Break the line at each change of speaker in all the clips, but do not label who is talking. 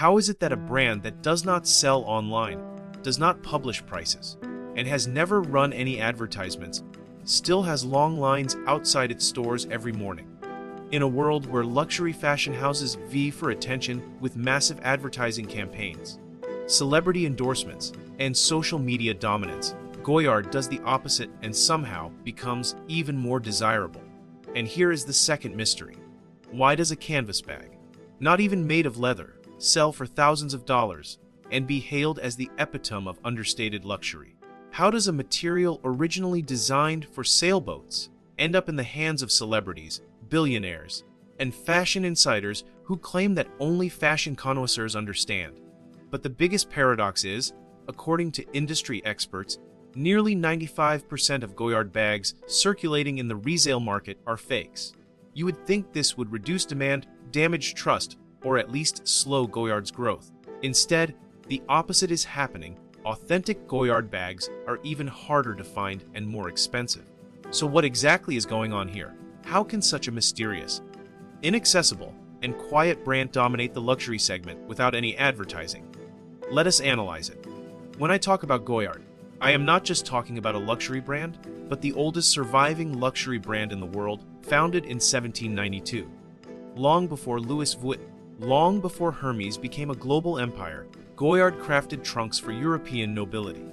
How is it that a brand that does not sell online, does not publish prices, and has never run any advertisements, still has long lines outside its stores every morning? In a world where luxury fashion houses vie for attention with massive advertising campaigns, celebrity endorsements, and social media dominance, Goyard does the opposite and somehow becomes even more desirable. And here is the second mystery. Why does a canvas bag, not even made of leather, sell for thousands of dollars and be hailed as the epitome of understated luxury? How does a material originally designed for sailboats end up in the hands of celebrities, billionaires, and fashion insiders who claim that only fashion connoisseurs understand? But the biggest paradox is, according to industry experts, nearly 95% of Goyard bags circulating in the resale market are fakes. You would think this would reduce demand, damage trust, or at least slow Goyard's growth. Instead, the opposite is happening. Authentic Goyard bags are even harder to find and more expensive. So what exactly is going on here? How can such a mysterious, inaccessible, and quiet brand dominate the luxury segment without any advertising? Let us analyze it. When I talk about Goyard, I am not just talking about a luxury brand, but the oldest surviving luxury brand in the world, founded in 1792. Long before Louis Vuitton, long before Hermes became a global empire, Goyard crafted trunks for European nobility.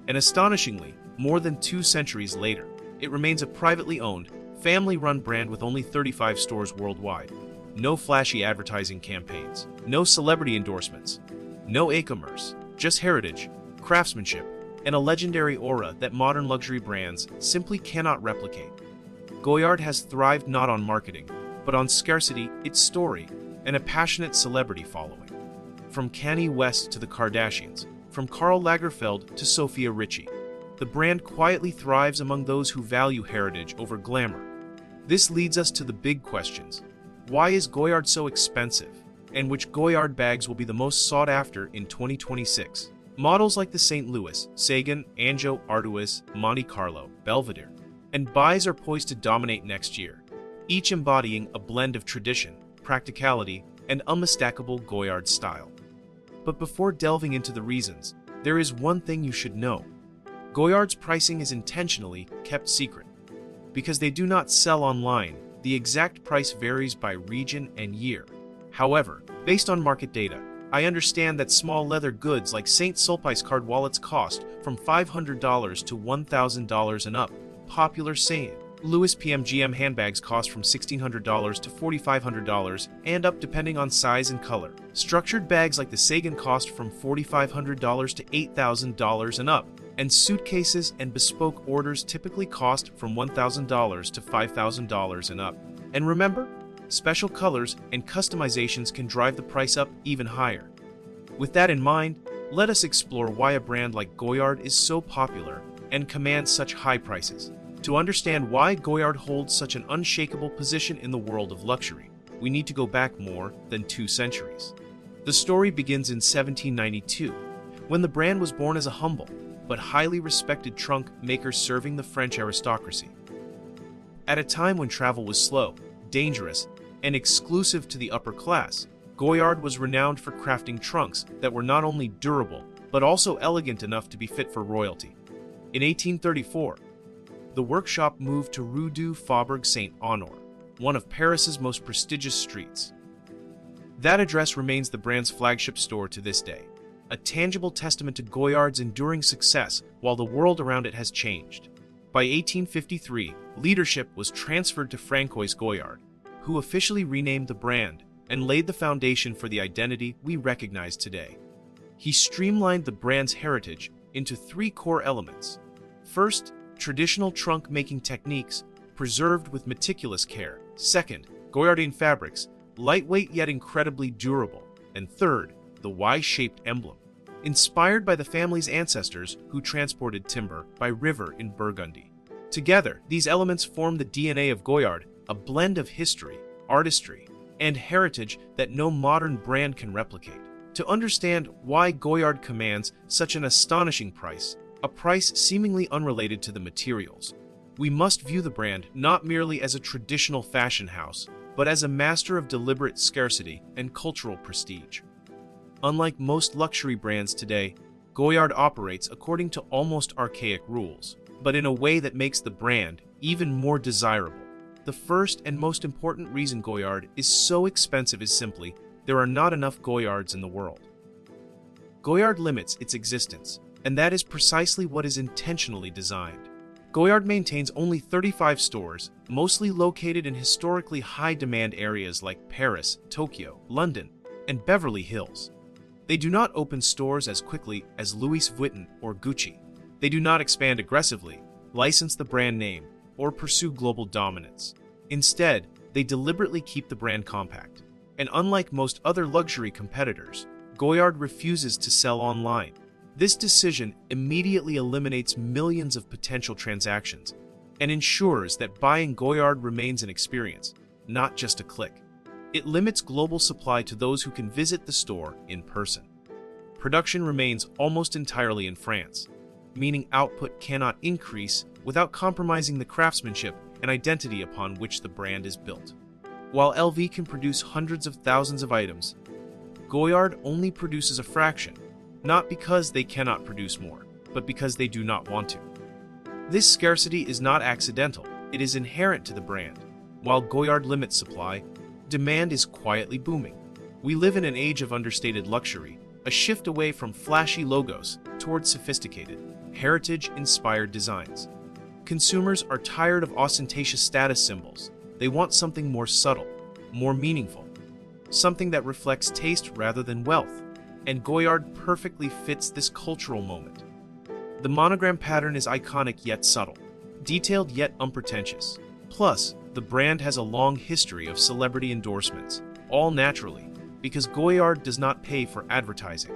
And astonishingly, more than 2 centuries later, it remains a privately owned, family-run brand with only 35 stores worldwide. No flashy advertising campaigns, no celebrity endorsements, no e-commerce, just heritage, craftsmanship, and a legendary aura that modern luxury brands simply cannot replicate. Goyard has thrived not on marketing, but on scarcity, its story, and a passionate celebrity following. From Kanye West to the Kardashians, from Karl Lagerfeld to Sophia Richie, the brand quietly thrives among those who value heritage over glamour. This leads us to the big questions. Why is Goyard so expensive? And which Goyard bags will be the most sought after in 2026? Models like the St. Louis, Sagan, Anjo, Artois, Monte Carlo, Belvedere, and buys are poised to dominate next year, each embodying a blend of tradition, practicality, and unmistakable Goyard style. But before delving into the reasons, there is one thing you should know. Goyard's pricing is intentionally kept secret. Because they do not sell online, the exact price varies by region and year. However, based on market data, I understand that small leather goods like St. Sulpice card wallets cost from $500 to $1,000 and up. Popular St. Louis PMGM handbags cost from $1,600 to $4,500 and up depending on size and color. Structured bags like the Sagan cost from $4,500 to $8,000 and up. And suitcases and bespoke orders typically cost from $1,000 to $5,000 and up. And remember, special colors and customizations can drive the price up even higher. With that in mind, let us explore why a brand like Goyard is so popular and commands such high prices. To understand why Goyard holds such an unshakable position in the world of luxury, we need to go back more than 2 centuries. The story begins in 1792, when the brand was born as a humble but highly respected trunk maker serving the French aristocracy. At a time when travel was slow, dangerous, and exclusive to the upper class, Goyard was renowned for crafting trunks that were not only durable, but also elegant enough to be fit for royalty. In 1834, the workshop moved to Rue du Faubourg Saint-Honore, one of Paris's most prestigious streets. That address remains the brand's flagship store to this day, a tangible testament to Goyard's enduring success while the world around it has changed. By 1853, leadership was transferred to Francois Goyard, who officially renamed the brand and laid the foundation for the identity we recognize today. He streamlined the brand's heritage into 3 core elements. First, traditional trunk-making techniques, preserved with meticulous care. Second, Goyardine fabrics, lightweight yet incredibly durable. And third, the Y-shaped emblem, inspired by the family's ancestors who transported timber by river in Burgundy. Together, these elements form the DNA of Goyard, a blend of history, artistry, and heritage that no modern brand can replicate. To understand why Goyard commands such an astonishing price, a price seemingly unrelated to the materials, we must view the brand not merely as a traditional fashion house, but as a master of deliberate scarcity and cultural prestige. Unlike most luxury brands today, Goyard operates according to almost archaic rules, but in a way that makes the brand even more desirable. The first and most important reason Goyard is so expensive is simply there are not enough Goyards in the world. Goyard limits its existence, and that is precisely what is intentionally designed. Goyard maintains only 35 stores, mostly located in historically high-demand areas like Paris, Tokyo, London, and Beverly Hills. They do not open stores as quickly as Louis Vuitton or Gucci. They do not expand aggressively, license the brand name, or pursue global dominance. Instead, they deliberately keep the brand compact. And unlike most other luxury competitors, Goyard refuses to sell online. This decision immediately eliminates millions of potential transactions and ensures that buying Goyard remains an experience, not just a click. It limits global supply to those who can visit the store in person. Production remains almost entirely in France, meaning output cannot increase without compromising the craftsmanship and identity upon which the brand is built. While LV can produce hundreds of thousands of items, Goyard only produces a fraction, not because they cannot produce more, but because they do not want to. This scarcity is not accidental, it is inherent to the brand. While Goyard limits supply, demand is quietly booming. We live in an age of understated luxury, a shift away from flashy logos towards sophisticated, heritage-inspired designs. Consumers are tired of ostentatious status symbols. They want something more subtle, more meaningful, something that reflects taste rather than wealth, and Goyard perfectly fits this cultural moment. The monogram pattern is iconic yet subtle, detailed yet unpretentious. Plus, the brand has a long history of celebrity endorsements, all naturally, because Goyard does not pay for advertising.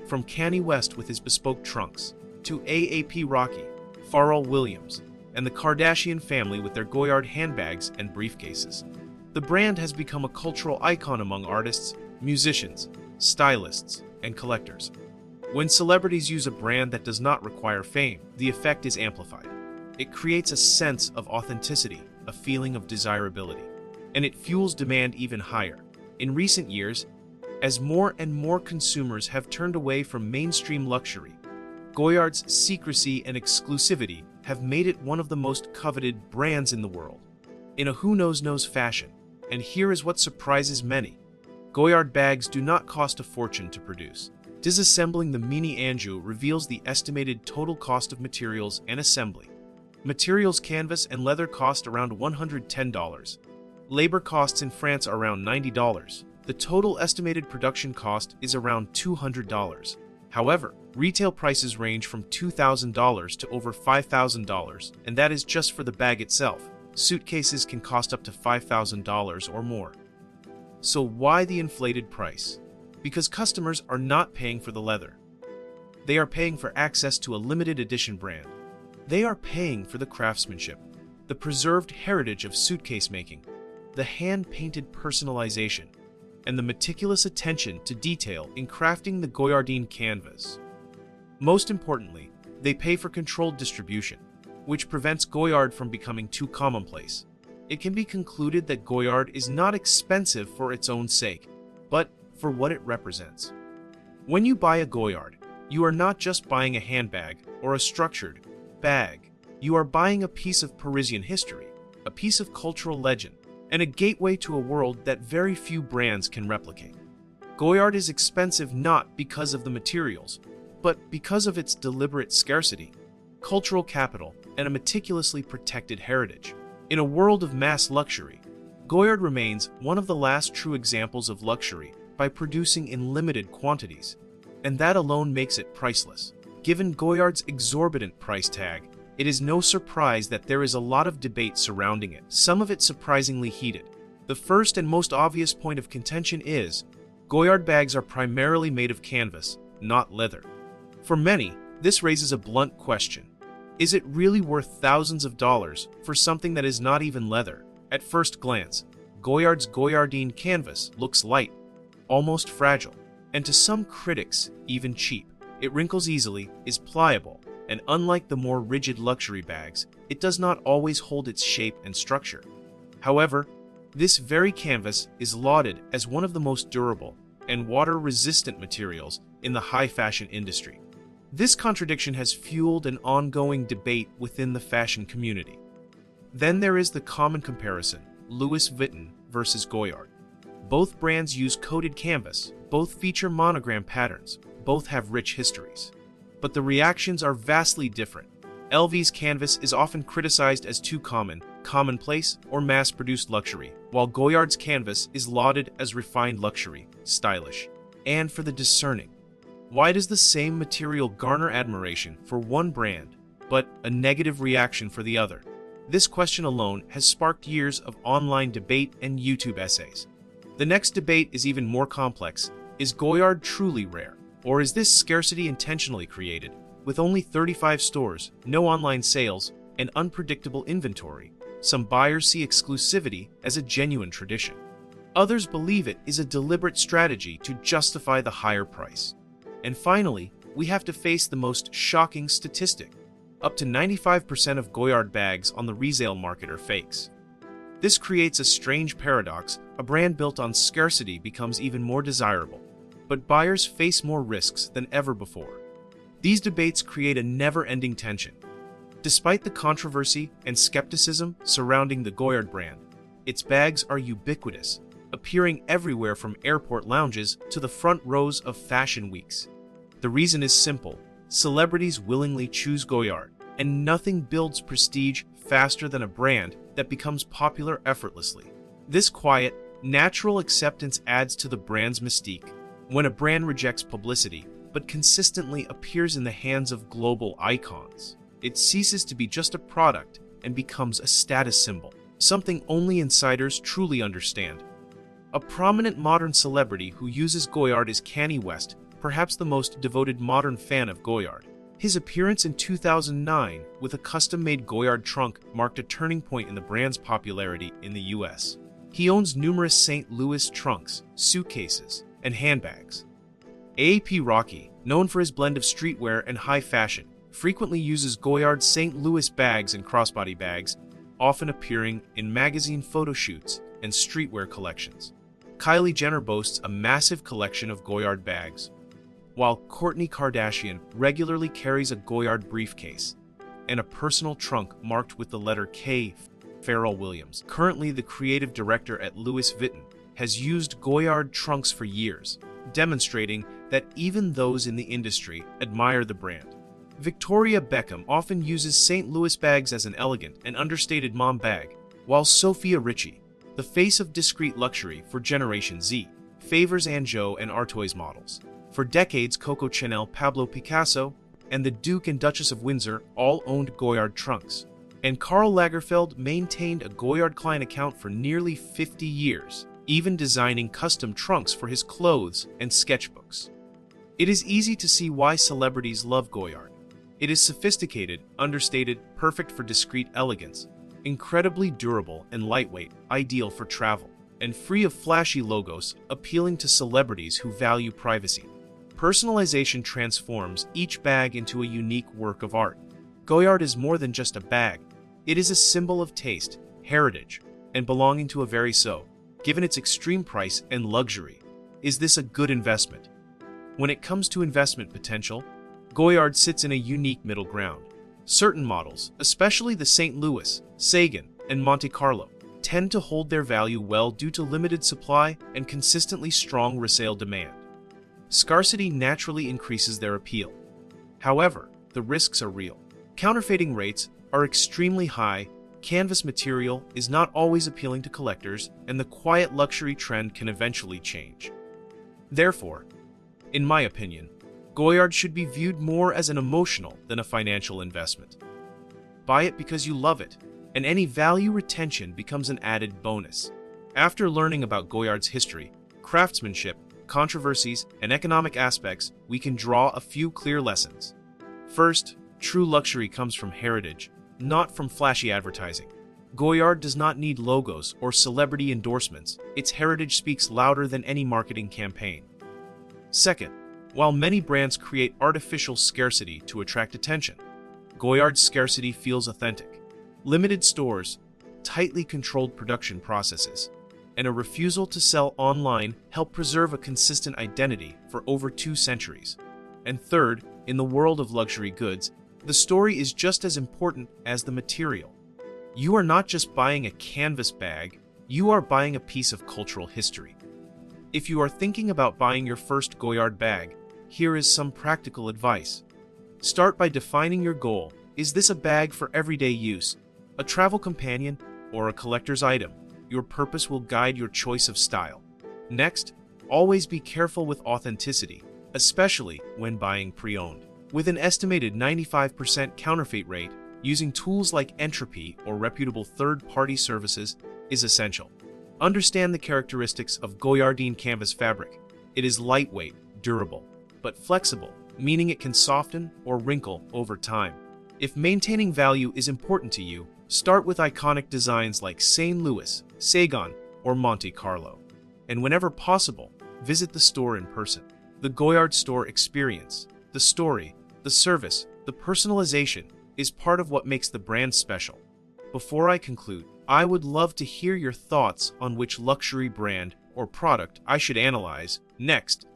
From Kanye West with his bespoke trunks, to AAP Rocky, Pharrell Williams, and the Kardashian family with their Goyard handbags and briefcases. The brand has become a cultural icon among artists, musicians, stylists, and collectors. When celebrities use a brand that does not require fame, the effect is amplified. It creates a sense of authenticity, a feeling of desirability, and it fuels demand even higher. In recent years, as more and more consumers have turned away from mainstream luxury, Goyard's secrecy and exclusivity have made it one of the most coveted brands in the world. In a who-knows-knows fashion, and here is what surprises many, Goyard bags do not cost a fortune to produce. Disassembling the Mini Anjou reveals the estimated total cost of materials and assembly. Materials canvas and leather cost around $110. Labor costs in France are around $90. The total estimated production cost is around $200. However, retail prices range from $2,000 to over $5,000, and that is just for the bag itself. Suitcases can cost up to $5,000 or more. So why the inflated price? Because customers are not paying for the leather. They are paying for access to a limited edition brand. They are paying for the craftsmanship, the preserved heritage of suitcase making, the hand-painted personalization, and the meticulous attention to detail in crafting the Goyardine canvas. Most importantly, they pay for controlled distribution, which prevents Goyard from becoming too commonplace. It can be concluded that Goyard is not expensive for its own sake, but for what it represents. When you buy a Goyard, you are not just buying a handbag or a structured bag. You are buying a piece of Parisian history, a piece of cultural legend, and a gateway to a world that very few brands can replicate. Goyard is expensive not because of the materials, but because of its deliberate scarcity, cultural capital, and a meticulously protected heritage. In a world of mass luxury, Goyard remains one of the last true examples of luxury by producing in limited quantities, and that alone makes it priceless. Given Goyard's exorbitant price tag, it is no surprise that there is a lot of debate surrounding it, some of it surprisingly heated. The first and most obvious point of contention is, Goyard bags are primarily made of canvas, not leather. For many, this raises a blunt question. Is it really worth thousands of dollars for something that is not even leather? At first glance, Goyard's Goyardine canvas looks light, almost fragile, and to some critics, even cheap. It wrinkles easily, is pliable, and unlike the more rigid luxury bags, it does not always hold its shape and structure. However, this very canvas is lauded as one of the most durable, and water-resistant materials in the high fashion industry. This contradiction has fueled an ongoing debate within the fashion community. Then there is the common comparison, Louis Vuitton versus Goyard. Both brands use coated canvas, both feature monogram patterns, both have rich histories. But the reactions are vastly different. LV's canvas is often criticized as too common, commonplace, or mass-produced luxury, while Goyard's canvas is lauded as refined luxury, stylish, and for the discerning. Why does the same material garner admiration for one brand, but a negative reaction for the other? This question alone has sparked years of online debate and YouTube essays. The next debate is even more complex. Is Goyard truly rare? Or is this scarcity intentionally created? With only 35 stores, no online sales, and unpredictable inventory, some buyers see exclusivity as a genuine tradition. Others believe it is a deliberate strategy to justify the higher price. And finally, we have to face the most shocking statistic. Up to 95% of Goyard bags on the resale market are fakes. This creates a strange paradox. A brand built on scarcity becomes even more desirable, but buyers face more risks than ever before. These debates create a never-ending tension. Despite the controversy and skepticism surrounding the Goyard brand, its bags are ubiquitous, appearing everywhere from airport lounges to the front rows of fashion weeks. The reason is simple: celebrities willingly choose Goyard, and nothing builds prestige faster than a brand that becomes popular effortlessly. This quiet, natural acceptance adds to the brand's mystique. When a brand rejects publicity, but consistently appears in the hands of global icons, it ceases to be just a product and becomes a status symbol, something only insiders truly understand. A prominent modern celebrity who uses Goyard is Kanye West, perhaps the most devoted modern fan of Goyard. His appearance in 2009 with a custom-made Goyard trunk marked a turning point in the brand's popularity in the US. He owns numerous St. Louis trunks, suitcases, and handbags. A.A.P. Rocky, known for his blend of streetwear and high fashion, frequently uses Goyard's St. Louis bags and crossbody bags, often appearing in magazine photo shoots and streetwear collections. Kylie Jenner boasts a massive collection of Goyard bags, while Kourtney Kardashian regularly carries a Goyard briefcase and a personal trunk marked with the letter K. Pharrell Williams, currently the creative director at Louis Vuitton, has used Goyard trunks for years, demonstrating that even those in the industry admire the brand. Victoria Beckham often uses St. Louis bags as an elegant and understated mom bag, while Sophia Richie, the face of discreet luxury for Generation Z, favors Anjou and Artois models. For decades, Coco Chanel, Pablo Picasso, and the Duke and Duchess of Windsor all owned Goyard trunks. And Karl Lagerfeld maintained a Goyard client account for nearly 50 years, even designing custom trunks for his clothes and sketchbooks. It is easy to see why celebrities love Goyard. It is sophisticated, understated, perfect for discreet elegance, incredibly durable and lightweight, ideal for travel, and free of flashy logos, appealing to celebrities who value privacy. Personalization transforms each bag into a unique work of art. Goyard is more than just a bag. It is a symbol of taste, heritage, and belonging to a very so. Given its extreme price and luxury, is this a good investment? When it comes to investment potential, Goyard sits in a unique middle ground. Certain models, especially the St. Louis, Sagan, and Monte Carlo, tend to hold their value well due to limited supply and consistently strong resale demand. Scarcity naturally increases their appeal. However, the risks are real. Counterfeiting rates are extremely high, canvas material is not always appealing to collectors, and the quiet luxury trend can eventually change. Therefore, in my opinion, Goyard should be viewed more as an emotional than a financial investment. Buy it because you love it, and any value retention becomes an added bonus. After learning about Goyard's history, craftsmanship, controversies, and economic aspects, we can draw a few clear lessons. First, true luxury comes from heritage, not from flashy advertising. Goyard does not need logos or celebrity endorsements. Its heritage speaks louder than any marketing campaign. Second, while many brands create artificial scarcity to attract attention, Goyard's scarcity feels authentic. Limited stores, tightly controlled production processes, and a refusal to sell online help preserve a consistent identity for over 2 centuries. And third, in the world of luxury goods, the story is just as important as the material. You are not just buying a canvas bag, you are buying a piece of cultural history. If you are thinking about buying your first Goyard bag, here is some practical advice. Start by defining your goal. Is this a bag for everyday use, a travel companion, or a collector's item? Your purpose will guide your choice of style. Next, always be careful with authenticity, especially when buying pre-owned. With an estimated 95% counterfeit rate, using tools like entropy or reputable third-party services is essential. Understand the characteristics of Goyardine canvas fabric. It is lightweight, durable, but flexible, meaning it can soften or wrinkle over time. If maintaining value is important to you, start with iconic designs like St. Louis, Saigon, or Monte Carlo. And whenever possible, visit the store in person. The Goyard store experience, the story, the service, the personalization is part of what makes the brand special. Before I conclude, I would love to hear your thoughts on which luxury brand or product I should analyze next.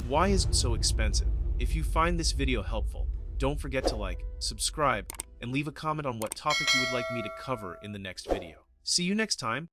Why is it so expensive? If you find this video helpful, don't forget to like, subscribe, and leave a comment on what topic you would like me to cover in the next video. See you next time.